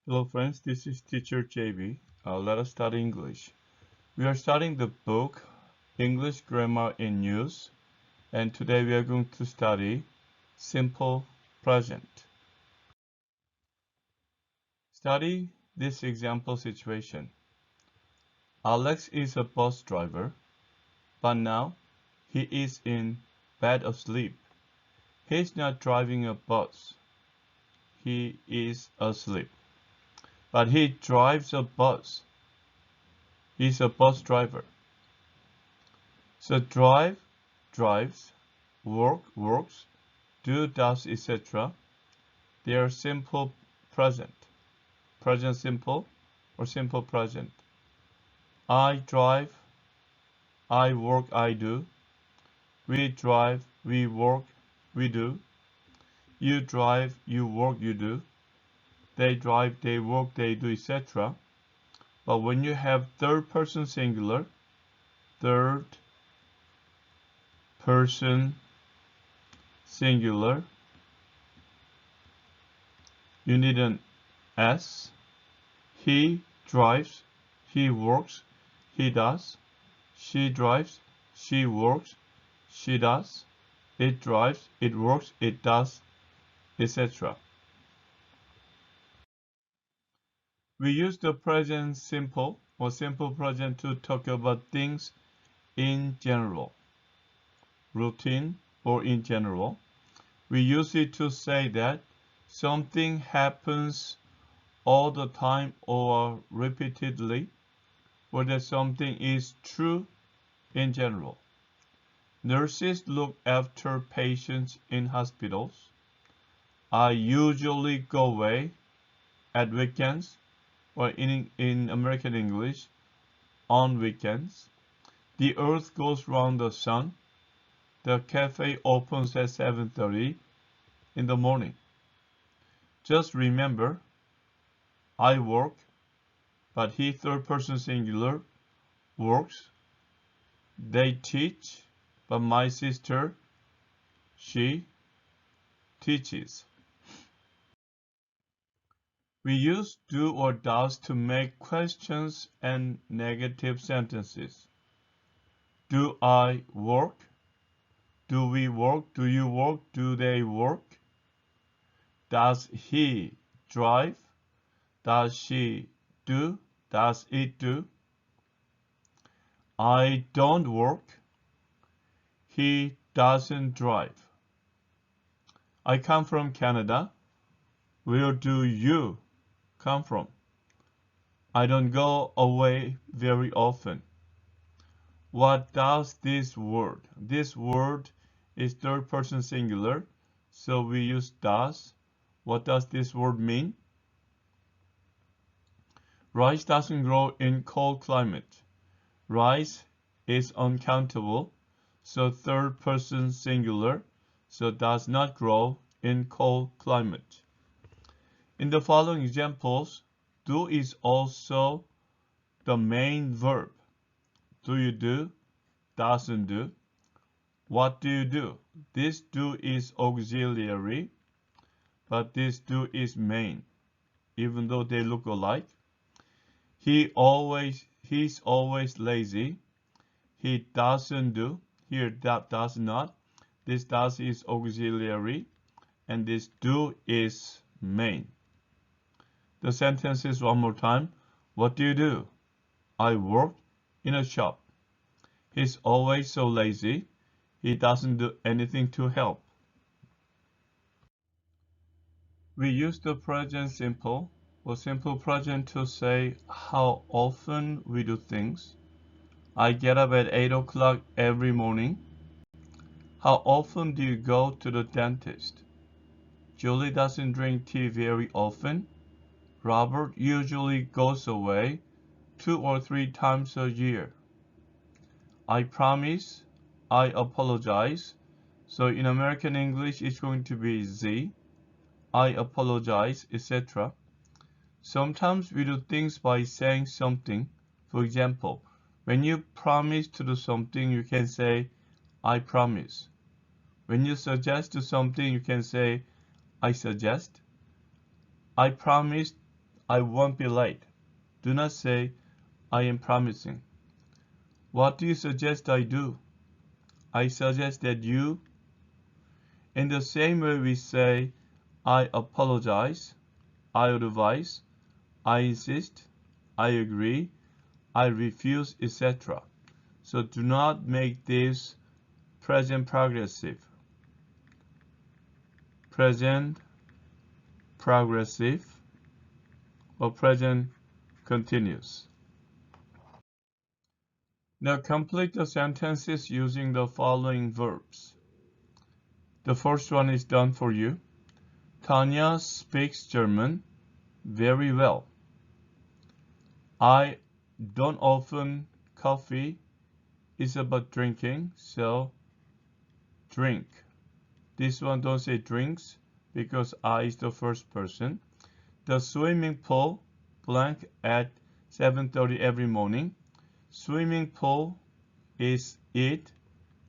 Hello friends, this is teacher JB. Let us study English. We are studying the book English Grammar in Use, and today we are going to study simple present. Study this example situation. Alex is a bus driver, but now he is in bed asleep. He is not driving a bus. He is asleep. But he drives a bus. He's a bus driver. So drives, works, do, does, etc. They are simple present. Present simple or simple present. I drive, I work, I do. We drive, we work, we do. You drive, you work, you do. They drive, they work, they do, etc. But when you have third person singular, third person singular, you need an S. He drives, he works, he does. She drives, she works, she does. It drives, it works, it does, etc. We use the present simple or simple present to talk about things in general, routine or in general. We use it to say that something happens all the time or repeatedly, or that something is true in general. Nurses look after patients in hospitals. I usually go away at weekends, or in American English, on weekends. The earth goes round the sun. The cafe opens at 7:30 in the morning. Just remember, I work, but he third person singular works. They teach, but my sister, she teaches. We use do or does to make questions and negative sentences. Do I work? Do we work? Do you work? Do they work? Does he drive? Does she do? Does it do? I don't work. He doesn't drive. I come from Canada. Where do you come from? I don't go away very often. What does this word? This word is third person singular, so we use does. What does this word mean? Rice doesn't grow in cold climate. Rice is uncountable, so third person singular, so does not grow in cold climate. In the following examples, do is also the main verb. Do you do? Doesn't do. What do you do? This do is auxiliary, but this do is main, even though they look alike. He's always lazy. He doesn't do. Here that does not. This does is auxiliary, and this do is main. The sentences one more time. What do you do? I work in a shop. He's always so lazy. He doesn't do anything to help. We use the present simple or simple present to say how often we do things. I get up at 8 o'clock every morning. How often do you go to the dentist? Julie doesn't drink tea very often. Robert usually goes away 2 or 3 times a year. I promise. I apologize. So in American English, it's going to be Z. I apologize, etc. Sometimes we do things by saying something. For example, when you promise to do something, you can say, I promise. When you suggest to something, you can say, I suggest. I promise I won't be late. Do not say, I am promising. What do you suggest I do? I suggest that you. In the same way we say, I apologize, I advise, I insist, I agree, I refuse, etc. So do not make this present progressive. Present progressive or present continuous. Now complete the sentences using the following verbs. The first one is done for you. Tanya speaks German very well. I don't often coffee is about drinking, so drink. This one don't say drinks because I is the first person. The swimming pool blank at 7:30 every morning. Swimming pool is it,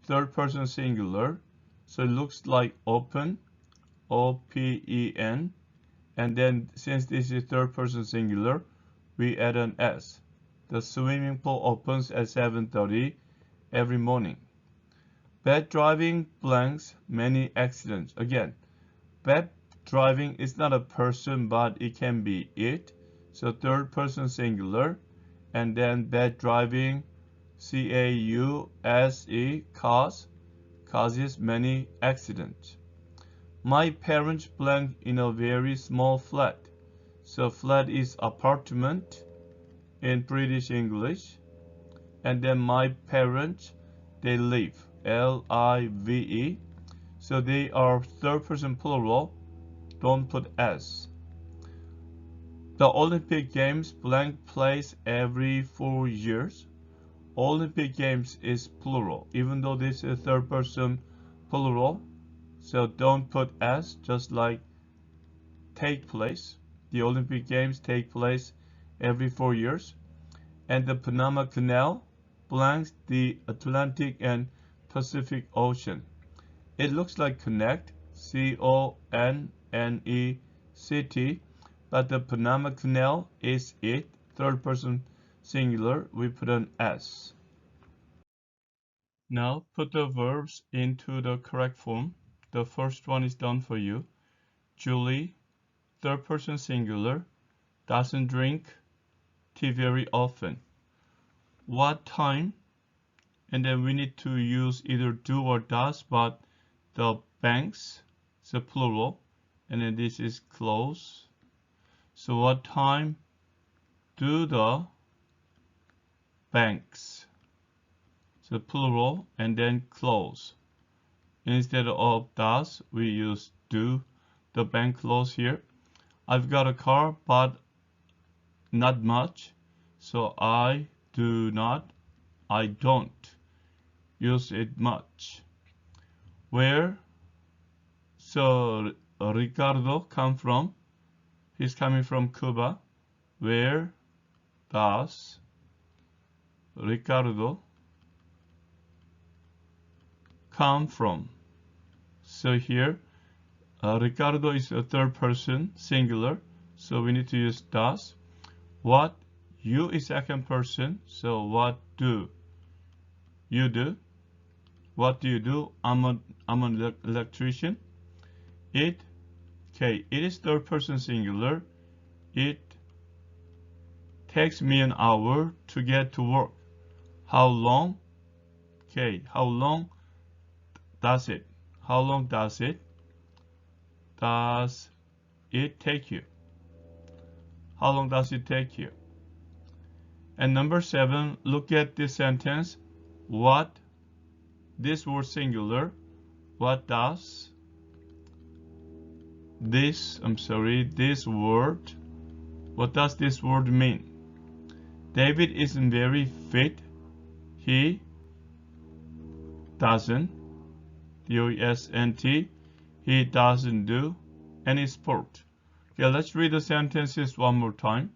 third person singular, so it looks like open, O-P-E-N, and then since this is third person singular, we add an S. The swimming pool opens at 7:30 every morning. Bad driving blanks many accidents. Again, bad driving is not a person, but it can be it. So third person singular, and then bad driving, C-A-U-S-E, causes many accidents. My parents blank in a very small flat. So flat is apartment in British English. And then my parents, they live, L-I-V-E. So they are third person plural. Don't put S. The Olympic Games blank place every 4 years. Olympic Games is plural, even though this is third person plural. So don't put S, just like take place. The Olympic Games take place every 4 years. And the Panama Canal blanks the Atlantic and Pacific Ocean. It looks like connect, C-O-N-N-E-C-T, but the Panama Canal is it, third person singular, we put an S. Now put the verbs into the correct form. The first one is done for you. Julie, third person singular, doesn't drink tea very often. What time? And then we need to use either do or does, but the banks, it's a plural, and then this is close. So what time do the banks? So plural and then close. Instead of does, we use do. The bank close here. I've got a car, but not much. So I don't use it much. Where? So Ricardo come from? He's coming from Cuba. Where does Ricardo come from? So here, Ricardo is a third person singular, so we need to use does. What? You is second person, so what do you do? What do you do? I'm an electrician. It, okay, it is third person singular. It takes me an hour to get to work. How long? Okay, how long does it? How long does it? Does it take you? How long does it take you? And number 7, look at this sentence. What? This word singular. What does this word, what does this word mean? David isn't very fit. He doesn't, D-O-S-N-T, he doesn't do any sport. Okay, let's read the sentences one more time.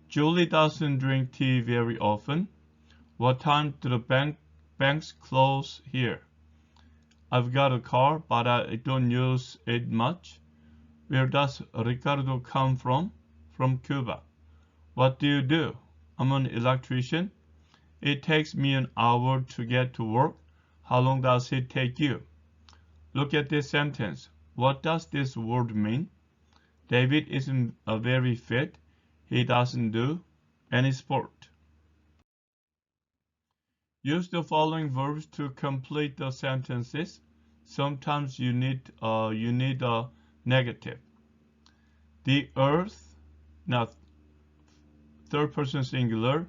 Julie doesn't drink tea very often. What time do the banks close here? I've got a car, but I don't use it much. Where does Ricardo come from? From Cuba. What do you do? I'm an electrician. It takes me an hour to get to work. How long does it take you? Look at this sentence. What does this word mean? David isn't very fit. He doesn't do any sport. Use the following verbs to complete the sentences. Sometimes you need a negative. The earth, now third person singular,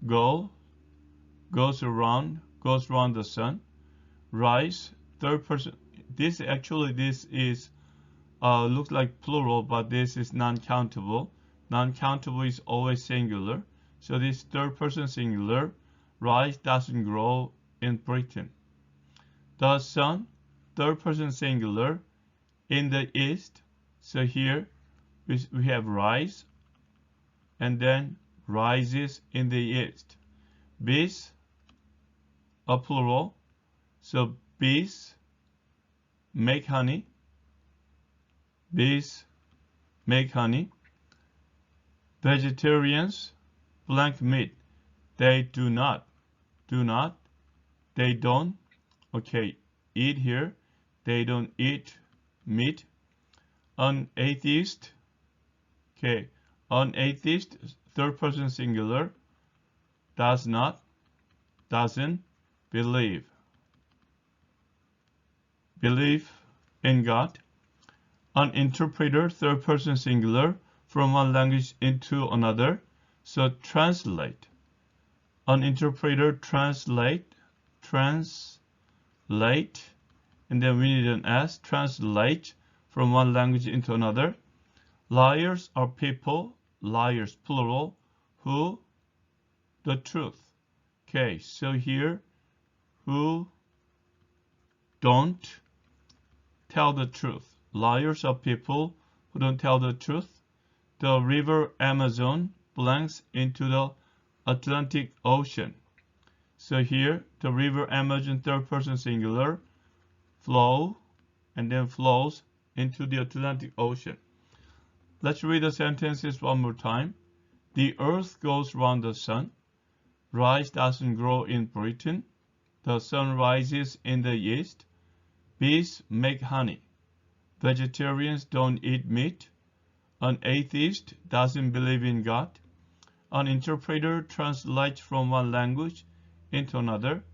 goes around the sun. Rise, third person. This is looks like plural, but this is non-countable. Non-countable is always singular. So this third person singular, rice doesn't grow in Britain. The sun, third person singular, in the east. So here we have rise, and then rises in the east. Bees, a plural. So bees make honey. Bees make honey. Vegetarians blank meat. They do not. They don't. Okay, eat here. They don't eat meat. An atheist. Okay, an atheist, third person singular, doesn't believe in God. An interpreter, third person singular, from one language into another. So translate. An interpreter translate, and then we need an S, translate from one language into another. Liars are people, liars plural, who the truth. Okay, so here, who don't tell the truth. Liars are people who don't tell the truth. The river Amazon blanks into the Atlantic Ocean. So here, the river Amazon, third person singular, flows into the Atlantic Ocean. Let's read the sentences one more time. The earth goes round the sun. Rice doesn't grow in Britain. The sun rises in the east. Bees make honey. Vegetarians don't eat meat. An atheist doesn't believe in God. An interpreter translates from one language into another.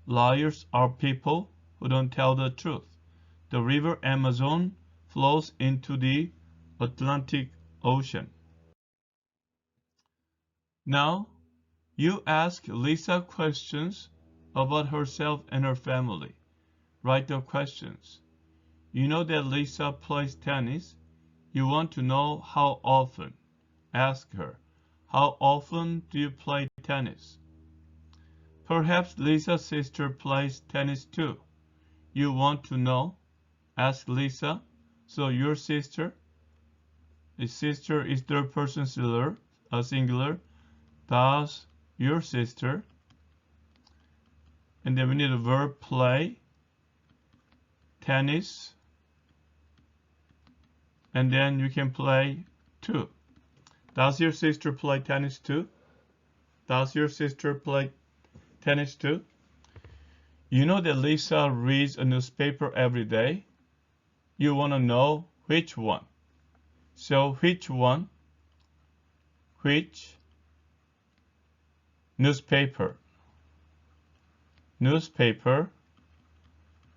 Liars are people who don't tell the truth. The river Amazon flows into the Atlantic Ocean. Now, you ask Lisa questions about herself and her family. Write the questions. You know that Lisa plays tennis. You want to know how often. Ask her, how often do you play tennis? Perhaps Lisa's sister plays tennis too. You want to know. Ask Lisa. So your sister. His sister is third person singular. Does your sister. And then we need a verb play. Tennis. And then you can play too. Does your sister play tennis too? Does your sister play tennis too? You know that Lisa reads a newspaper every day. You want to know which one. So which one? Which newspaper? Newspaper.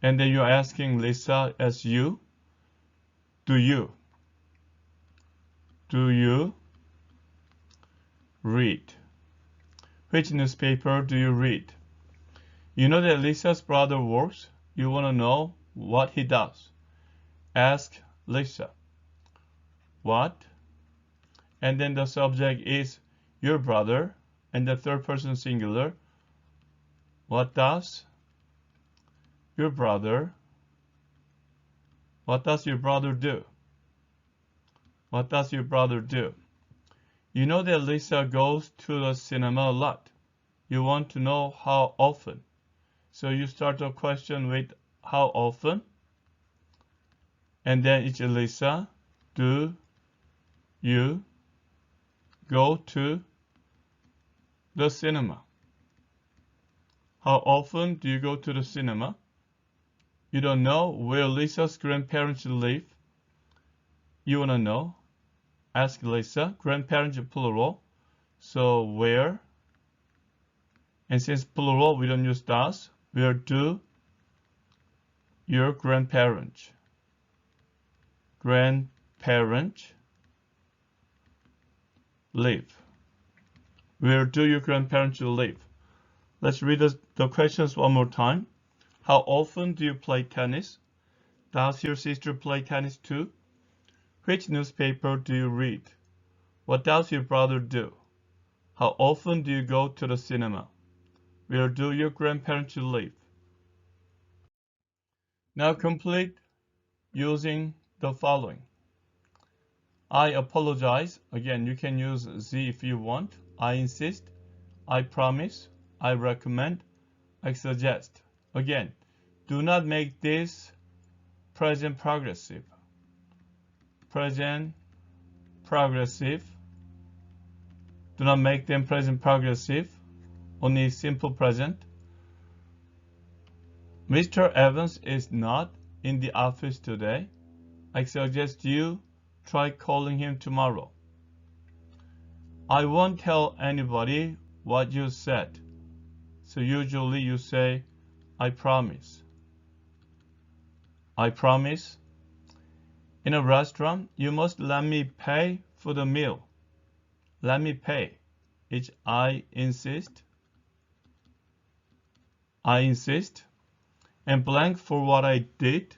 And then you're asking Lisa as you. Do you read? Which newspaper do you read? You know that Lisa's brother works. You want to know what he does. Ask Lisa. What? And then the subject is your brother, and the third person singular. What does your brother? What does your brother do? What does your brother do? You know that Lisa goes to the cinema a lot. You want to know how often. So you start a question with how often. And then it's Lisa. Do you go to the cinema? How often do you go to the cinema? You don't know where Lisa's grandparents live. You want to know? Ask Lisa. Grandparents plural. So where? And since plural, we don't use does. Where do your grandparents live? Where do your grandparents live? Let's read the questions one more time. How often do you play tennis? Does your sister play tennis too? Which newspaper do you read? What does your brother do? How often do you go to the cinema? Where do your grandparents live? Now complete using the following. I apologize. Again, you can use Z if you want. I insist. I promise. I recommend. I suggest. Again, do not make this present progressive. Present progressive. Do not make them present progressive. Only simple present. Mr. Evans is not in the office today. I suggest you try calling him tomorrow. I won't tell anybody what you said. So usually you say, I promise. I promise. In a restaurant, you must let me pay for the meal. Let me pay. It's I insist. I insist. And blank for what I did.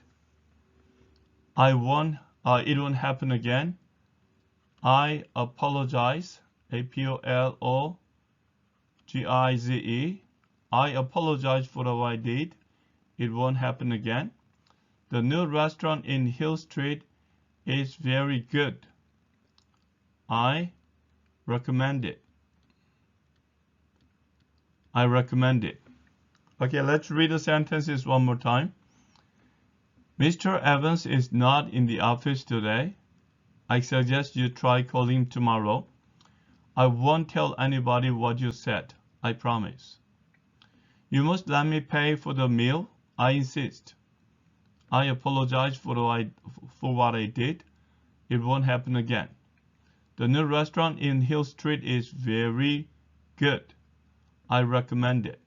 It won't happen again. I apologize. APOLOGIZE. I apologize for what I did. It won't happen again. The new restaurant in Hill Street is very good. I recommend it. I recommend it. Okay, let's read the sentences one more time. Mr. Evans is not in the office today. I suggest you try calling him tomorrow. I won't tell anybody what you said. I promise. You must let me pay for the meal. I insist. I apologize for what I did. It won't happen again. The new restaurant in Hill Street is very good. I recommend it.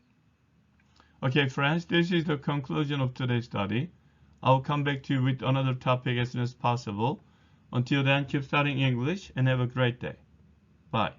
Okay, friends, this is the conclusion of today's study. I'll come back to you with another topic as soon as possible. Until then, keep studying English and have a great day. Bye.